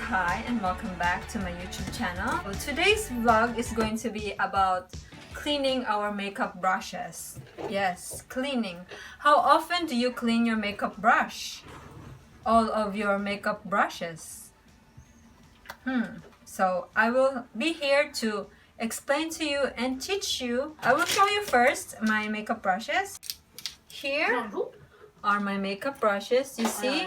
hi and welcome back to my YouTube channel. Today's vlog is going to be about cleaning our makeup brushes. Yes, cleaning. How often do you clean your makeup brush? All of your makeup brushes? So I will be here to explain to you and teach you. I will show you first my makeup brushes. Here are my makeup brushes. You see?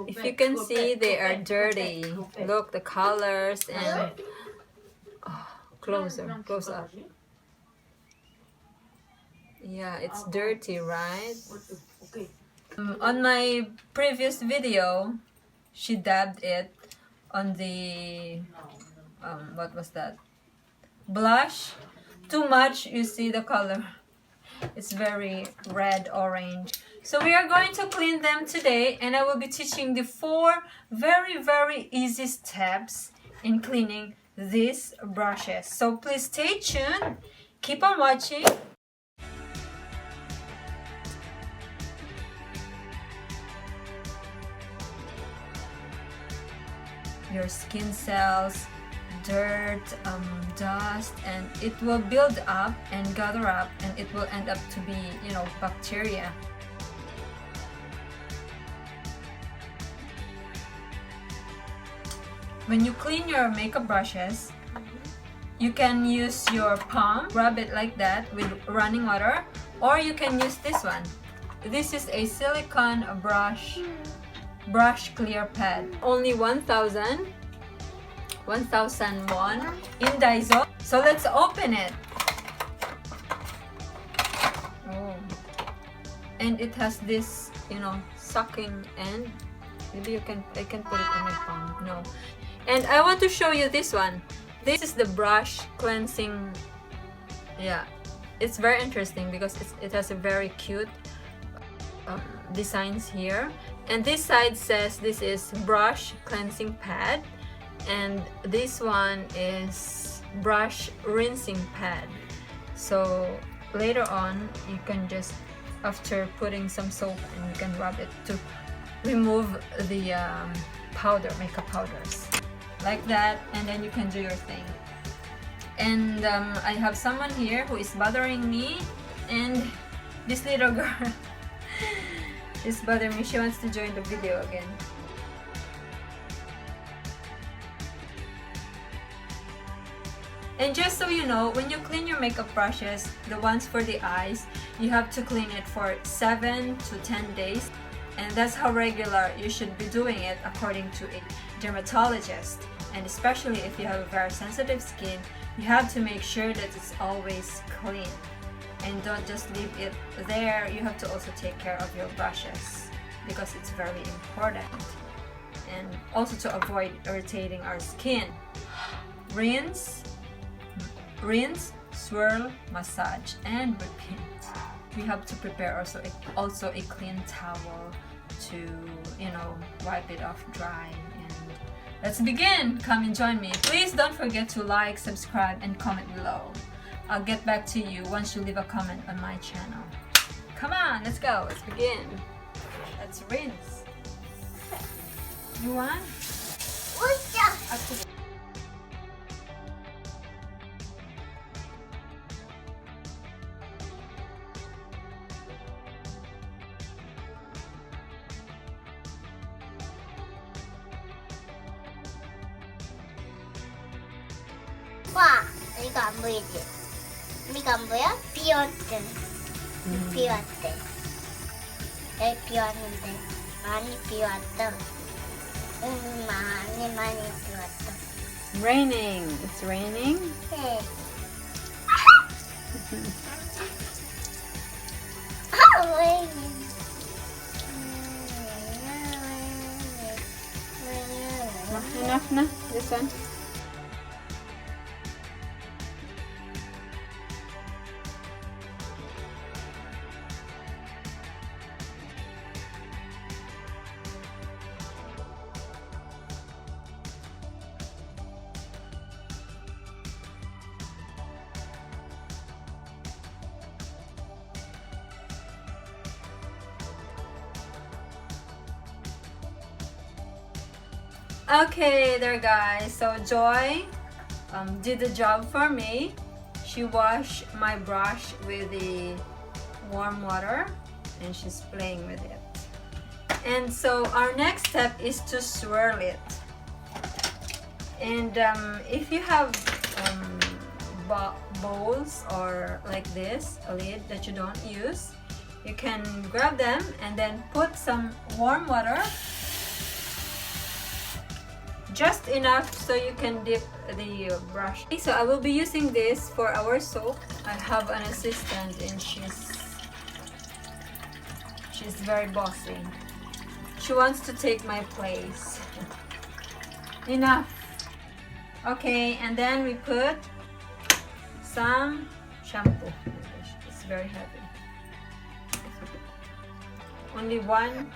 If you can see, they are dirty. Look, the colors and close up. Yeah, it's dirty, right? On my previous video, she dabbed it on the what was that? Blush. Too much, you see the color. It's very red orange. So we are going to clean them today, and I will be teaching the 4 very easy steps in cleaning these brushes. So please stay tuned. Keep on watching. Your skin cells, dirt, dust, and it will build up and gather up, and it will end up to be, bacteria. When you clean your makeup brushes, you can use your palm, rub it like that with running water, or you can use this one. This is a silicone brush clear pad. Only 1,000 won in Daiso. So let's open it. Oh. And it has this, sucking end. Maybe I can put it on my palm. No. And I want to show you this one. This is the brush cleansing. Yeah, it's very interesting because it has a very cute designs here. And this side says this is brush cleansing pad, and this one is brush rinsing pad. So later on, you can just, after putting some soap, and you can rub it to remove the makeup powders like that, and then you can do your thing. And I have someone here who is bothering me, and this little girl she's bothering me. She wants to join the video again. And just so you know, when you clean your makeup brushes, the ones for the eyes, you have to clean it for 7 to 10 days. And that's how regular you should be doing it according to a dermatologist. And especially if you have a very sensitive skin, you have to make sure that it's always clean. And don't just leave it there. You have to also take care of your brushes because it's very important. And also to avoid irritating our skin. Rinse, swirl, massage, and repeat. We have to prepare also a clean towel to, wipe it off dry. And let's begin. Come and join me. Please don't forget to like, subscribe, and comment below. I'll get back to you once you leave a comment on my channel. Come on, let's go. Let's begin. Let's rinse. You want? 와, 이거 안 보이지? 이거 안 보여? 비 왔대. 비 왔대. 내일 비 왔는데 많이 비 왔다. 많이 비 왔다. Raining. It's raining. 네. 왜? Enough na. This one. Okay there guys, so Joy did the job for me. She washed my brush with the warm water and she's playing with it. And so our next step is to swirl it. And if you have bowls or like this, a lid that you don't use, you can grab them and then put some warm water, just enough so you can dip the brush. So I will be using this for our soap. I have an assistant and she's very bossy. She wants to take my place. Enough. Okay, and then we put some shampoo. It's very heavy. Only one,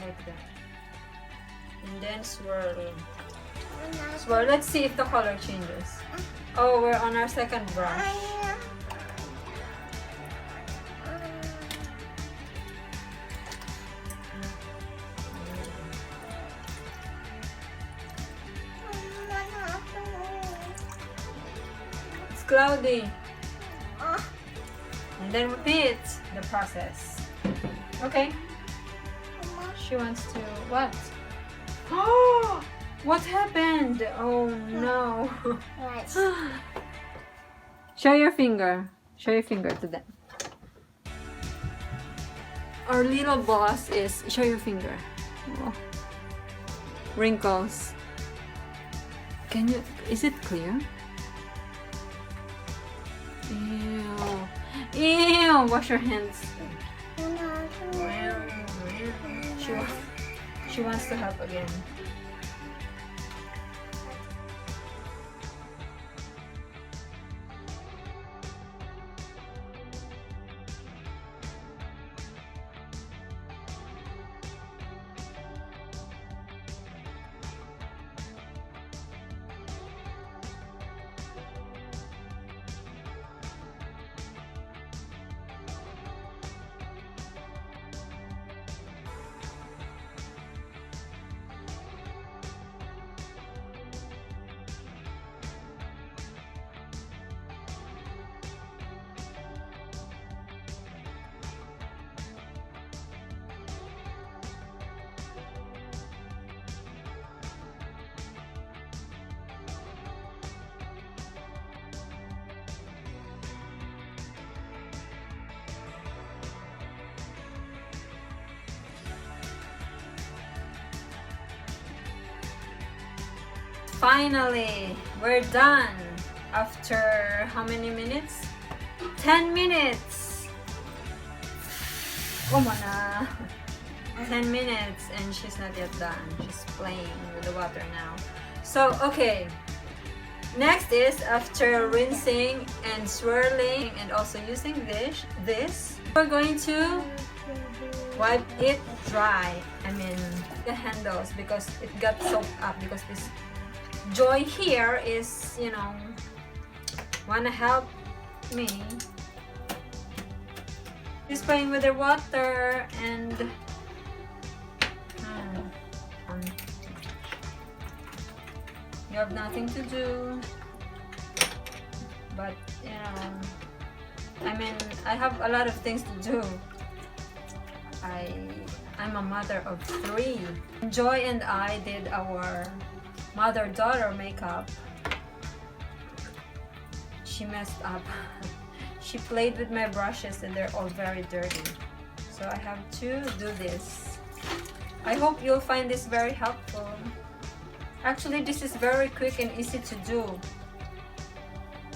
like that. And then swirl. Swirl. Let's see if the color changes. Oh, we're on our second brush. It's cloudy. And then repeat the process. Okay. She wants to what? Oh, what happened? Oh no. Show your finger. Show your finger to them. Our little boss is, show your finger. Oh. Wrinkles. Can you, is it clear? Ew. Ew, wash your hands. She wants to help again. Finally, we're done. After how many minutes? 10 minutes. Come on na. 10 minutes and she's not yet done. She's playing with the water now. So, okay. Next is after rinsing and swirling and also using this, we're going to wipe it dry. I mean, the handles because it got soaked up because this Joy here is, you know, wanna help me. She's playing with the water and you have nothing to do, but you know, I mean, I have a lot of things to do. I'm a mother of 3. Joy and I did our mother-daughter makeup. She messed up. She played with my brushes and they're all very dirty. So I have to do this. I hope you'll find this very helpful. Actually, this is very quick and easy to do.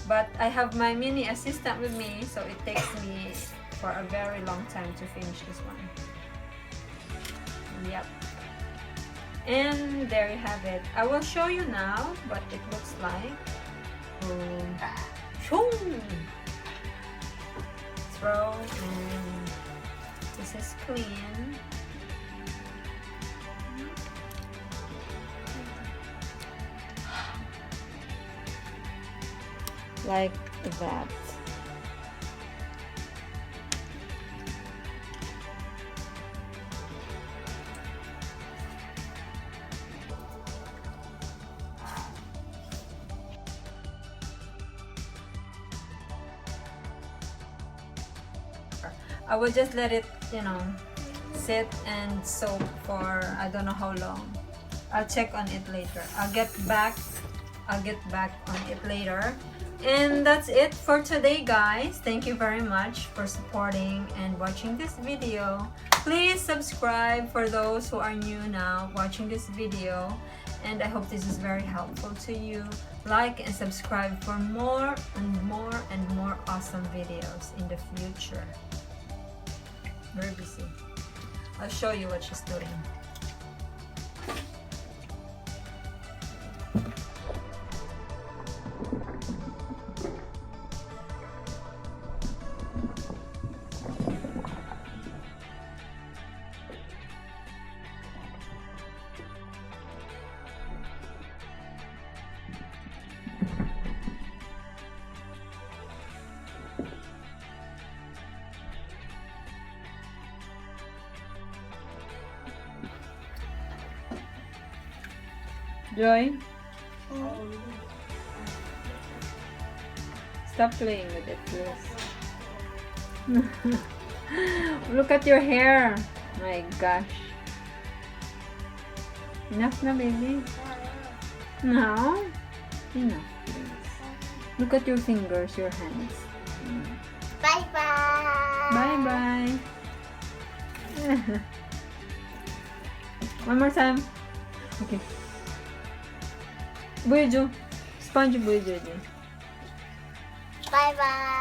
But I have my mini assistant with me, so it takes me for a very long time to finish this one. Yep. And there you have it. I will show you now what it looks like. Throw, and this is clean. Like that. I will just let it, sit and soak for I don't know how long. I'll check on it later. I'll get back on it later. And that's it for today, guys. Thank you very much for supporting and watching this video. Please subscribe for those who are new now watching this video. And I hope this is very helpful to you. Like and subscribe for more and more and more awesome videos in the future. Very busy. I'll show you what she's doing. Joy, stop playing with it, please. Look at your hair. My gosh. Enough na, baby? No? Enough, please. Look at your fingers, your hands. Bye-bye. Bye-bye. One more time. Okay. 보여줘. 스펀지 보여줘야지. Bye-bye.